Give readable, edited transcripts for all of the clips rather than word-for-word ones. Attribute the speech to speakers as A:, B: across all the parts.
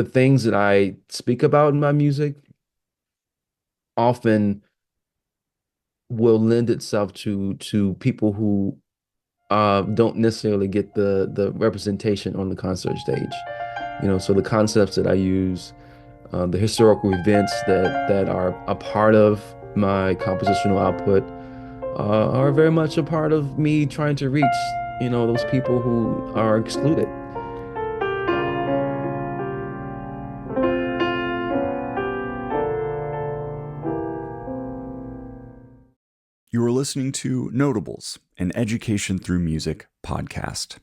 A: the things that I speak about in my music often will lend itself to people who don't necessarily get the representation on the concert stage. So the concepts that I use, the historical events that are a part of my compositional output, are very much a part of me trying to reach, those people who are excluded.
B: You are listening to Notables, an Education Through Music podcast.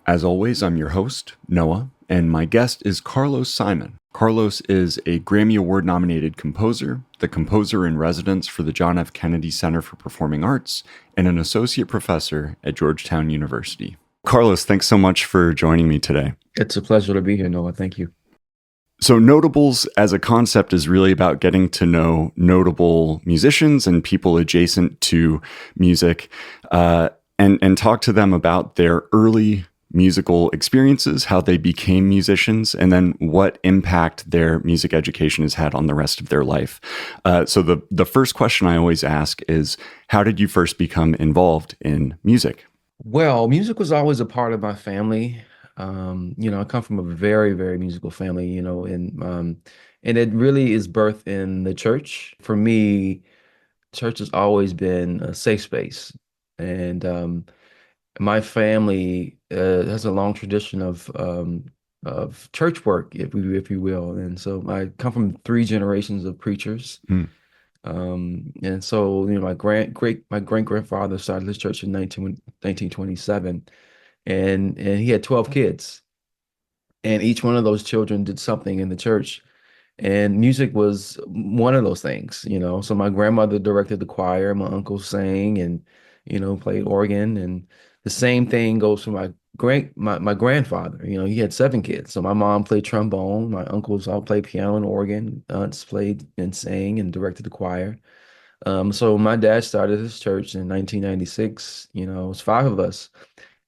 B: As always, I'm your host, Noah, and my guest is Carlos Simon. Carlos is a Grammy Award-nominated composer, the composer in residence for the John F. Kennedy Center for Performing Arts, and an associate professor at Georgetown University. Carlos, thanks so much for joining me today.
A: It's a pleasure to be here, Noah. Thank you.
B: So Notables as a concept is really about getting to know notable musicians and people adjacent to music, and talk to them about their early musical experiences, how they became musicians, and then what impact their music education has had on the rest of their life. So the first question I always ask is, how did you first become involved in music?
A: Well, music was always a part of my family. I come from a very, very musical family, and it really is birthed in the church. For me, church has always been a safe space. And my family has a long tradition of church work, if you will. And so I come from three generations of preachers.
B: Mm.
A: And so, my great grandfather started this church in 1927, and he had 12 kids, and each one of those children did something in the church, and music was one of those things. So my grandmother directed the choir, my uncle sang and played organ, and the same thing goes for my grandfather. He had seven kids. So my mom played trombone, my uncles all played piano and organ, aunts played and sang and directed the choir. So my dad started his church in 1996. It was five of us.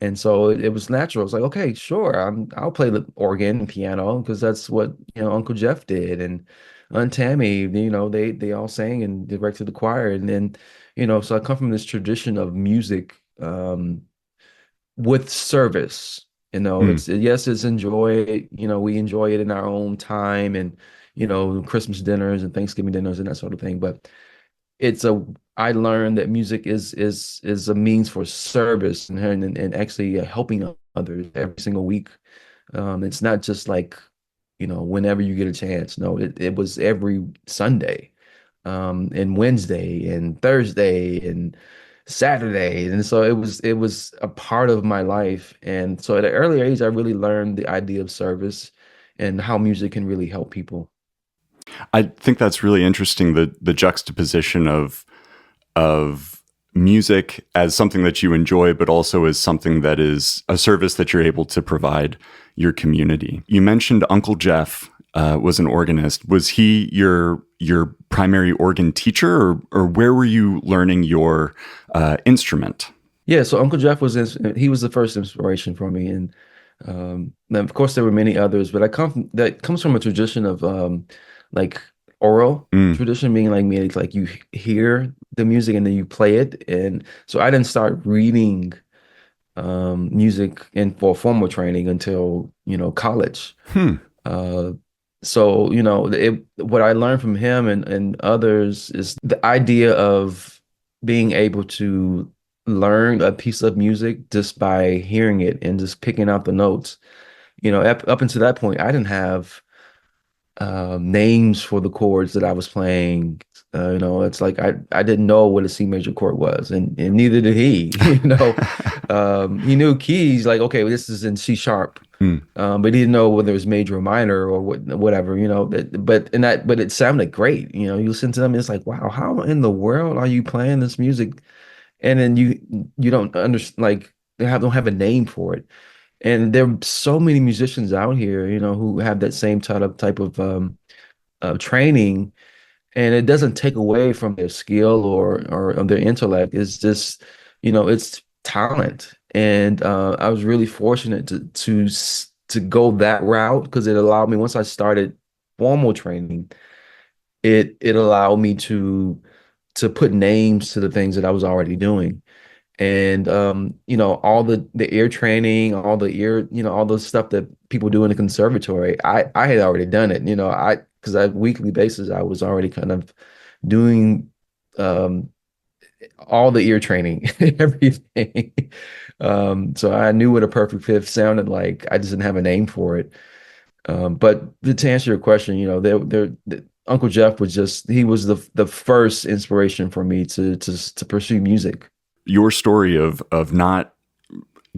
A: And so it was natural. It's like, okay, sure, I'll play the organ and piano because that's what, Uncle Jeff did. And Aunt Tammy, they all sang and directed the choir. And then, so I come from this tradition of music, with service.
B: Mm.
A: It's enjoy, we enjoy it in our own time, and, Christmas dinners and Thanksgiving dinners and that sort of thing. But I learned that music is a means for service and actually helping others every single week. It's not just like, whenever you get a chance. No, it was every Sunday, and Wednesday and Thursday and Saturday. And so it was a part of my life. And so at an early age, I really learned the idea of service and how music can really help people.
B: I think that's really interesting, the juxtaposition of music as something that you enjoy, but also as something that is a service that you're able to provide your community. You mentioned Uncle Jeff was an organist. Was he your primary organ teacher, or where were you learning your instrument?
A: Yeah, so Uncle Jeff he was the first inspiration for me. And then of course there were many others, but that comes from a tradition of like oral
B: Mm.
A: tradition, meaning like you hear the music and then you play it. And so I didn't start reading music for formal training until college.
B: Hmm.
A: Uh, so what I learned from him and others is the idea of being able to learn a piece of music just by hearing it and just picking out the notes. Up until that point, I didn't have names for the chords that I was playing. It's like I didn't know what a C major chord was, and neither did he. He knew keys, like, okay, well, this is in C sharp,
B: Hmm.
A: but he didn't know whether it was major or minor or whatever. But it sounded great. You listen to them, it's like, wow, how in the world are you playing this music? And then you don't understand, like, don't have a name for it. And there are so many musicians out here, who have that same type of training, and it doesn't take away from their skill or of their intellect. It's just, it's talent. And I was really fortunate to go that route because it allowed me, once I started formal training, it allowed me to put names to the things that I was already doing. And all the ear training, all the ear, all the stuff that people do in the conservatory, I had already done it. I because on a weekly basis I was already kind of doing um all the ear training, everything. So I knew what a perfect fifth sounded like. I just didn't have a name for it. But to answer your question, Uncle Jeff was just, he was the first inspiration for me to pursue music.
B: Your story of not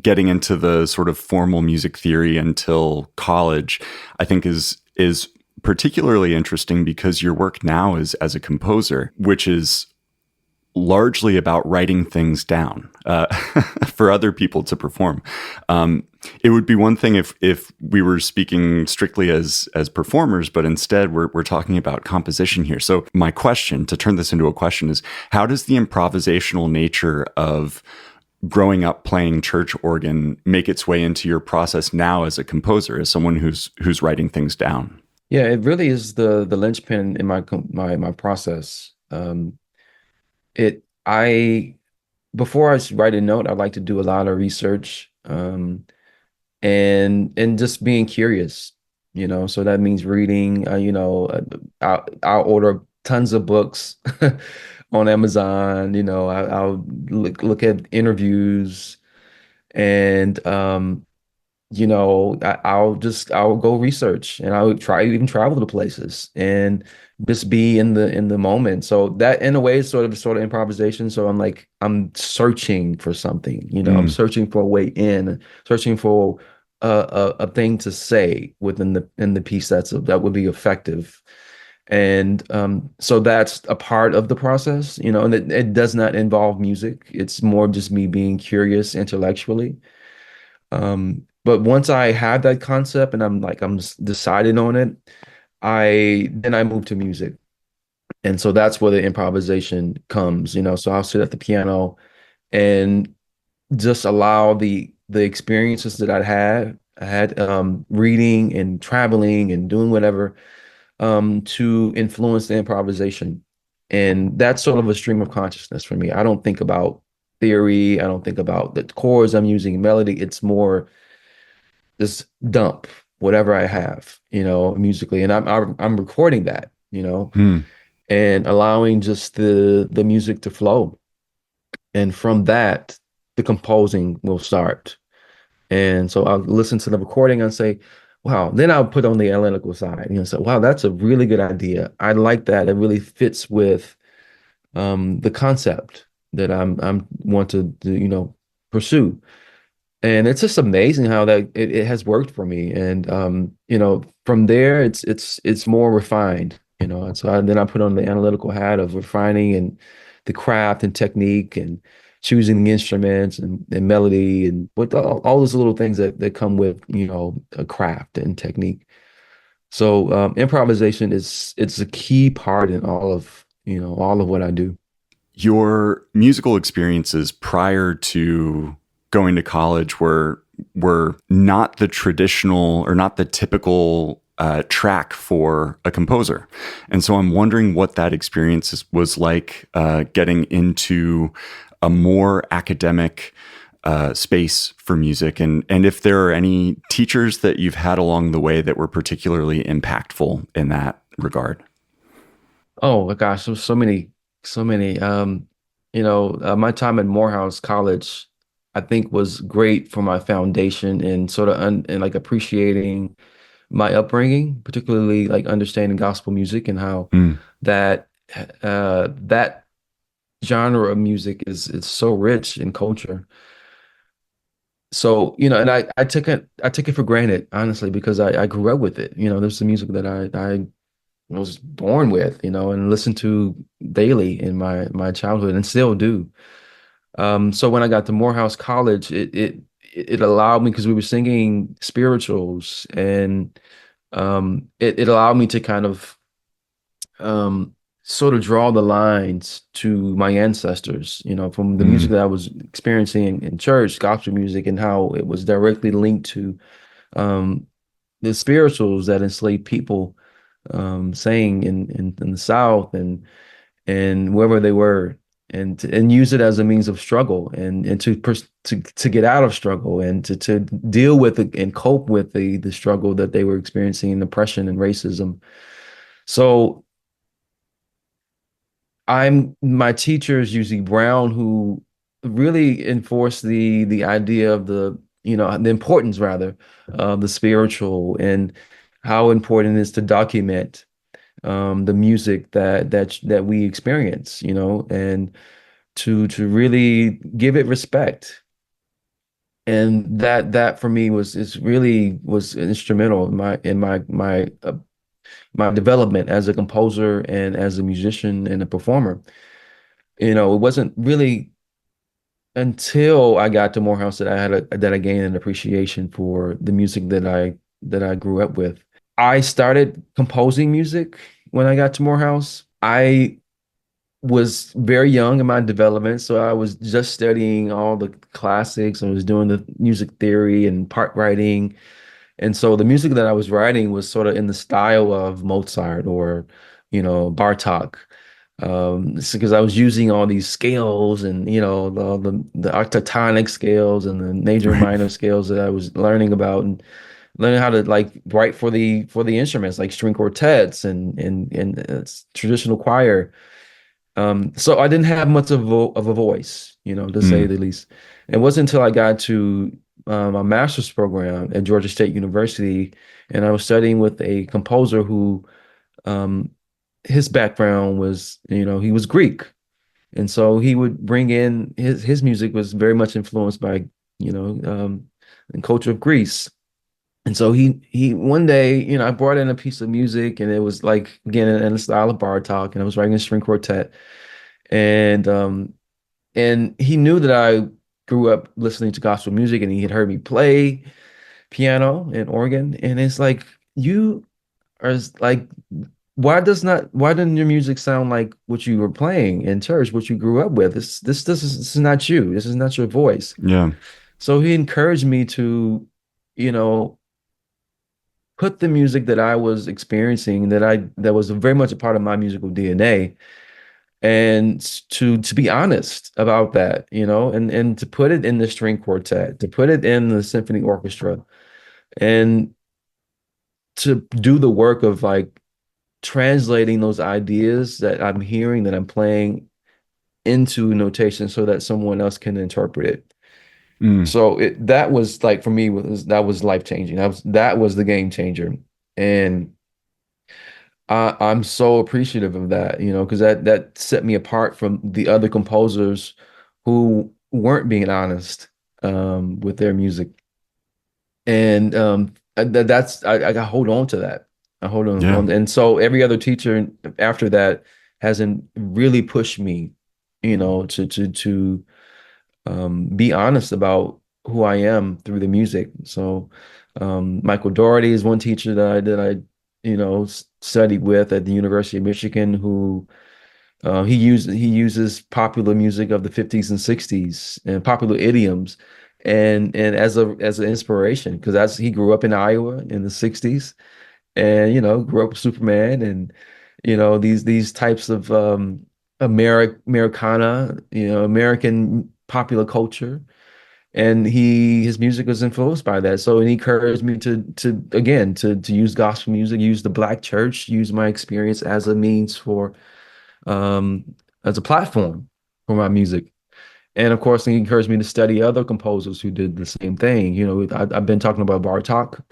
B: getting into the sort of formal music theory until college, I think is particularly interesting because your work now is as a composer, which is largely about writing things down for other people to perform. It would be one thing if we were speaking strictly as performers, but instead we're talking about composition here. So my question, to turn this into a question, is how does the improvisational nature of growing up playing church organ make its way into your process now as a composer, as someone who's writing things down?
A: Yeah, it really is the linchpin in my process. It I Before I write a note, I like to do a lot of research, and just being curious, So that means reading. I'll order tons of books on Amazon. I'll look at interviews, and I'll go research, and I'll try even travel to places and just be in the moment. So that in a way is sort of improvisation. So I'm searching for something, I'm
B: Mm.
A: searching for a way in, searching for a thing to say within the piece that would be effective. And so that's a part of the process, and it does not involve music. It's more just me being curious intellectually. But once I have that concept and I'm decided on it, I move to music. And so that's where the improvisation comes, So I'll sit at the piano and just allow the experiences that I had reading and traveling and doing whatever to influence the improvisation. And that's sort of a stream of consciousness for me. I don't think about theory. I don't think about the chords I'm using, melody. It's more just dump whatever I have, musically, and I'm recording that,
B: Mm.
A: and allowing just the music to flow, and from that, the composing will start. And so I'll listen to the recording and say, "Wow!" Then I'll put on the analytical side, say, "Wow, that's a really good idea. I like that. It really fits with the concept that I'm want to pursue." And it's just amazing how that it has worked for me. And from there it's more refined, And so then I put on the analytical hat of refining and the craft and technique and choosing the instruments and melody and what all those little things that come with, a craft and technique. So improvisation is it's a key part in all of what I do.
B: Your musical experiences prior to going to college were not the traditional or not the typical track for a composer, and so I'm wondering what that was like getting into a more academic space for music, and if there are any teachers that you've had along the way that were particularly impactful in that regard.
A: Oh my gosh, there's so many, so many. My time at Morehouse College, I think, was great for my foundation and sort of and like appreciating my upbringing, particularly like understanding gospel music and how
B: Mm.
A: that that genre of music is it's so rich in culture. So, and I took it for granted, honestly, because I grew up with it. There's the music that I was born with, and listened to daily in my childhood and still do. So when I got to Morehouse College, it allowed me, because we were singing spirituals, and it allowed me to kind of sort of draw the lines to my ancestors, from the music
B: Mm,
A: that I was experiencing in church, gospel music, and how it was directly linked to um, the spirituals that enslaved people saying in the South and wherever they were, and use it as a means of struggle, and to get out of struggle, and to deal with it and cope with the struggle that they were experiencing in oppression and racism. So my teacher is usually Brown, who really enforced the idea of the importance, rather, of the spiritual, and how important it is to document the music that we experience, and to really give it respect. And that for me was instrumental in my development as a composer and as a musician and a performer. It wasn't really until I got to Morehouse that I gained an appreciation for the music that I grew up with. I started composing music when I got to Morehouse. I was very young in my development, so I was just studying all the classics. I was doing the music theory and part writing. And so the music that I was writing was sort of in the style of Mozart or, Bartok. Because I was using all these scales, and, the octatonic scales and the major and
B: right.
A: minor scales that I was learning about, and learning how to like write for the instruments, like string quartets and traditional choir. So I didn't have much of a voice, to say
B: Mm,
A: the least. It wasn't until I got to my master's program at Georgia State University, and I was studying with a composer who, um, his background was, he was Greek, and so he would bring in his music was very much influenced by, the culture of Greece. And so he one day, I brought in a piece of music, and it was like, again, in the style of Bartok, and I was writing a string quartet. And he knew that I grew up listening to gospel music, and he had heard me play piano and organ. And it's like, you are like, why didn't your music sound like what you were playing in church, what you grew up with? This is not you. This is not your voice.
B: yeah.
A: So he encouraged me to, you know, put the music that I was experiencing, that was very much a part of my musical DNA, and to be honest about that, and to put it in the string quartet, to put it in the symphony orchestra, and to do the work of like translating those ideas that I'm hearing, that I'm playing, into notation so that someone else can interpret it.
B: Mm,
A: So that was like, for me, that was life changing. That was the game changer. And I'm so appreciative of that, because that set me apart from the other composers who weren't being honest with their music. And I hold on to that. I hold
B: yeah.
A: on. And so every other teacher after that hasn't really pushed me, to be honest about who I am through the music. So Michael Doherty is one teacher that I studied with at the University of Michigan, who he uses popular music of the 50s and 60s and popular idioms, and as an inspiration, because that's he grew up in Iowa in the 60s, and grew up with Superman, and these types of Americana, American popular culture. And his music was influenced by that. So, and he encouraged me to again to use gospel music, use the Black church, use my experience as a means for um as a platform for my music. And of course, he encouraged me to study other composers who did the same thing. I've been talking about Bartok,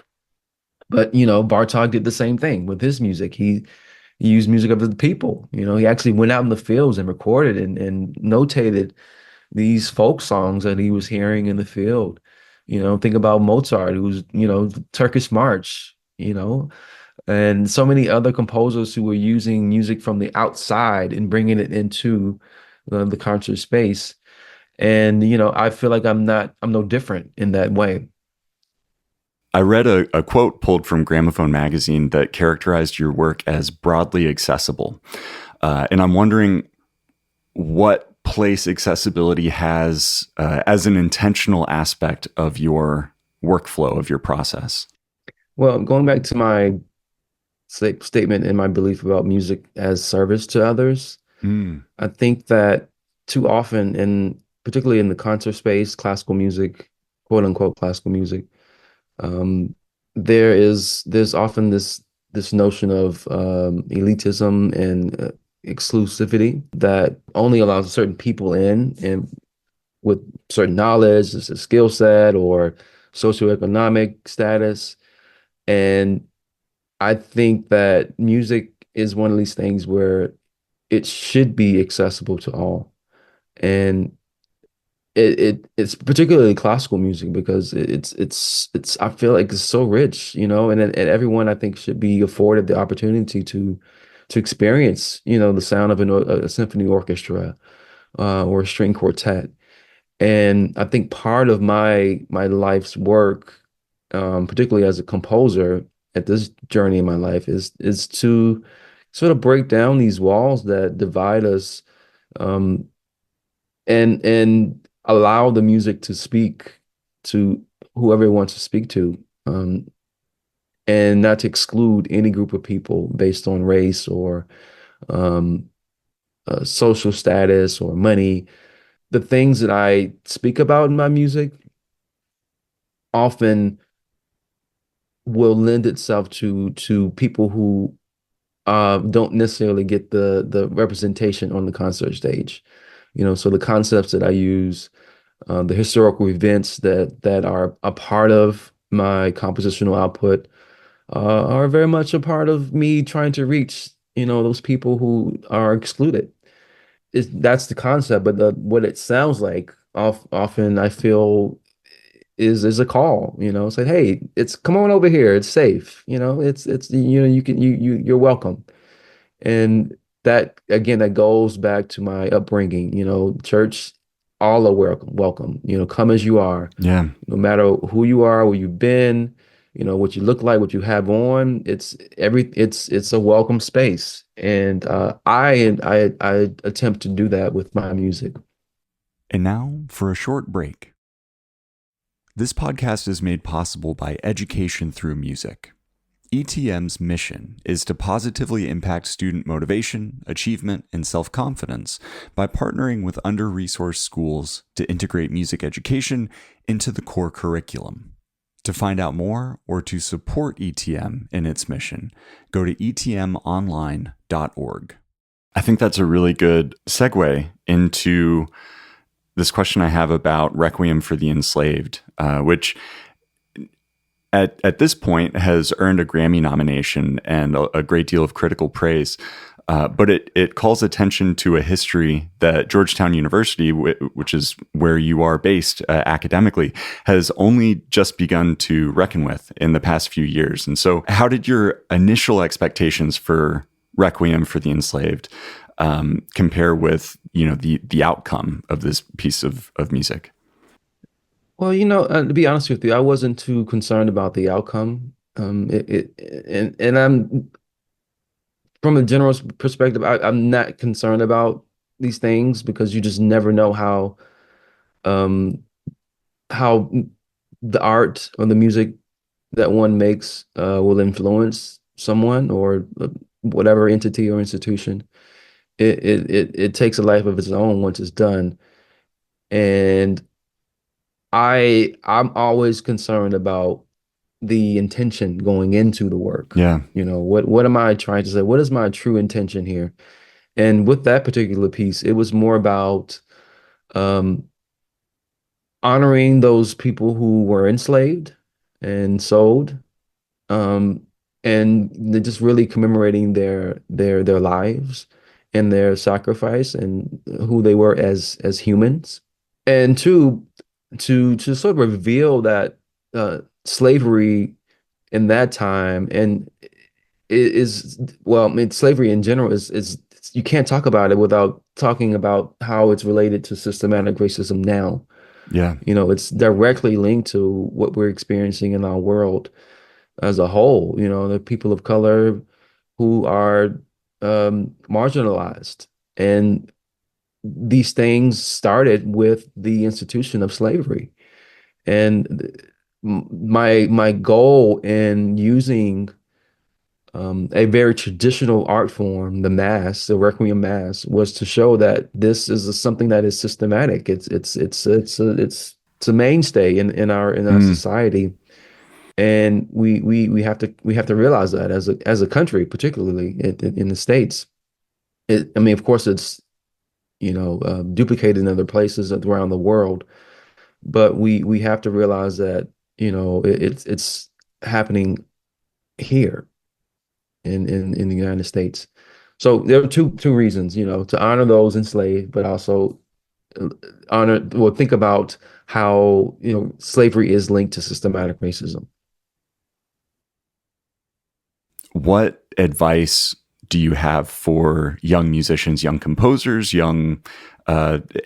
A: but Bartok did the same thing with his music. He used music of the people. He actually went out in the fields and recorded and notated these folk songs that he was hearing in the field. Think about Mozart, who's, Turkish March, and so many other composers who were using music from the outside and bringing it into the concert space. And, I feel like I'm no different in that way.
B: I read a quote pulled from Gramophone magazine that characterized your work as broadly accessible. And I'm wondering what place accessibility has as an intentional aspect of your workflow, of your process.
A: Well, going back to my statement and my belief about music as service to others,
B: Mm,
A: I think that too often, and particularly in the concert space, classical music, quote unquote classical music, um, there's often this notion of elitism and exclusivity that only allows certain people in and with certain knowledge, a skill set, or socioeconomic status. And I think that music is one of these things where it should be accessible to all. And it's particularly classical music because it's I feel like it's so rich, and everyone I think should be afforded the opportunity to experience, the sound of a symphony orchestra or a string quartet. And I think part of my life's work, particularly as a composer at this journey in my life, is to sort of break down these walls that divide us, um, and allow the music to speak to whoever it wants to speak to, and not to exclude any group of people based on race or um, social status or money. The things that I speak about in my music often will lend itself to people who don't necessarily get the representation on the concert stage. So the concepts that I use, the historical events that are a part of my compositional output, are very much a part of me trying to reach, those people who are excluded. That's the concept, but what it sounds like often I feel is a call, say, hey, it's come on over here, it's safe, it's you can you're welcome. And that again, that goes back to my upbringing, church, all are welcome, come as you are,
B: yeah.
A: no matter who you are, where you've been, what you look like, what you have on. It's a welcome space. And I attempt to do that with my music.
B: And now for a short break. This podcast is made possible by Education Through Music. ETM's mission is to positively impact student motivation, achievement, and self-confidence by partnering with under-resourced schools to integrate music education into the core curriculum. To find out more or to support ETM in its mission, go to etmonline.org. I think that's a really good segue into this question I have about Requiem for the Enslaved, which at this point has earned a Grammy nomination and a great deal of critical praise. But it calls attention to a history that Georgetown University, which is where you are based academically, has only just begun to reckon with in the past few years. And so how did your initial expectations for Requiem for the Enslaved compare with, the outcome of this piece of music?
A: Well, to be honest with you, I wasn't too concerned about the outcome. And I'm from a general perspective, I'm not concerned about these things because you just never know um, how the art or the music that one makes will influence someone or whatever entity or institution. It takes a life of its own once it's done. And I'm always concerned about the intention going into the work.
B: Yeah.
A: What am I trying to say? What is my true intention here? And with that particular piece, it was more about um, honoring those people who were enslaved and sold, um, and just really commemorating their lives and their sacrifice and who they were as humans. And to sort of reveal that slavery in that time and is well, I mean, slavery in general is you can't talk about it without talking about how it's related to systematic racism now.
B: Yeah.
A: It's directly linked to what we're experiencing in our world as a whole. The people of color who are marginalized. And these things started with the institution of slavery. And my goal in using a very traditional art form, the mass, the Requiem Mass, was to show that this is something that is systematic. It's a mainstay in our
B: Mm,
A: society, and we have to realize that as a country, particularly in the States. I mean, of course, it's duplicated in other places around the world, but we have to realize that it's happening here in the United States. So there are two reasons, to honor those enslaved, but also think about how slavery is linked to systematic racism.
B: what advice do you have for young musicians, young composers, young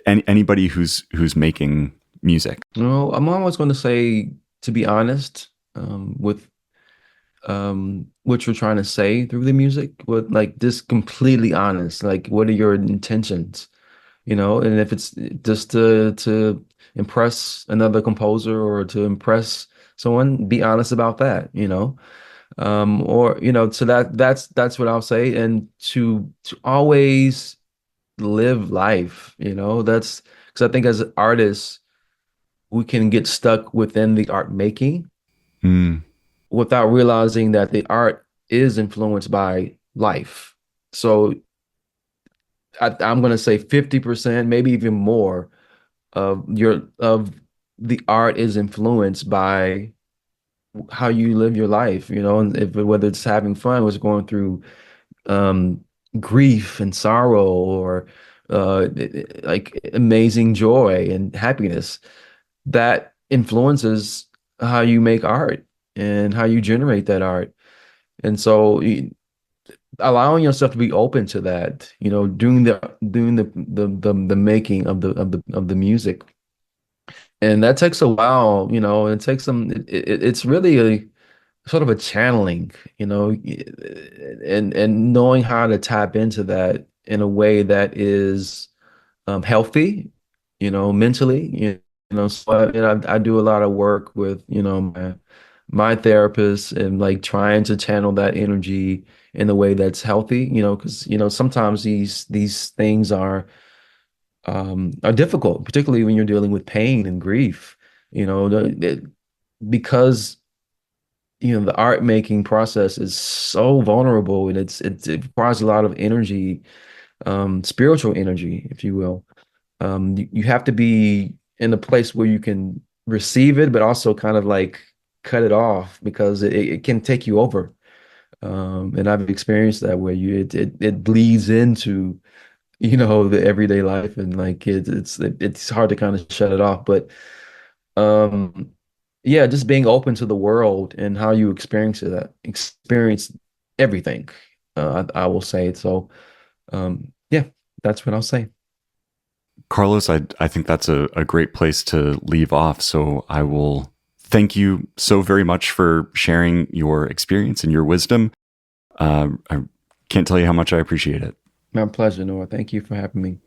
B: anybody who's making music?
A: I'm always going to say to be honest with what you're trying to say through the music, but like just completely honest. Like, what are your intentions? And if it's just to impress another composer or to impress someone, be honest about that. Or so that's what I'll say. And to always live life, that's because I think as artists we can get stuck within the art making
B: Mm,
A: without realizing that the art is influenced by life. So I'm going to say 50%, maybe even more of the art is influenced by how you live your life, and whether it's having fun, was going through um grief and sorrow, or like amazing joy and happiness, that influences how you make art and how you generate that art. And so allowing yourself to be open to that, doing the making of the music. And that takes a while, it takes it's really a sort of a channeling, and knowing how to tap into that in a way that is healthy, mentally, so I do a lot of work with, my therapist, and like trying to channel that energy in a way that's healthy, because, sometimes these things are difficult, particularly when you're dealing with pain and grief, because the art making process is so vulnerable, and it requires a lot of energy, spiritual energy, if you will. You have to be in a place where you can receive it, but also kind of like cut it off, because it can take you over. And I've experienced that, where it bleeds into the everyday life, and like it's hard to kind of shut it off. But um yeah, just being open to the world and how you experience everything, I will say. So yeah, that's what I'll say.
B: Carlos, I think that's a great place to leave off. So I will thank you so very much for sharing your experience and your wisdom. I can't tell you how much I appreciate it.
A: My pleasure, Noah. Thank you for having me.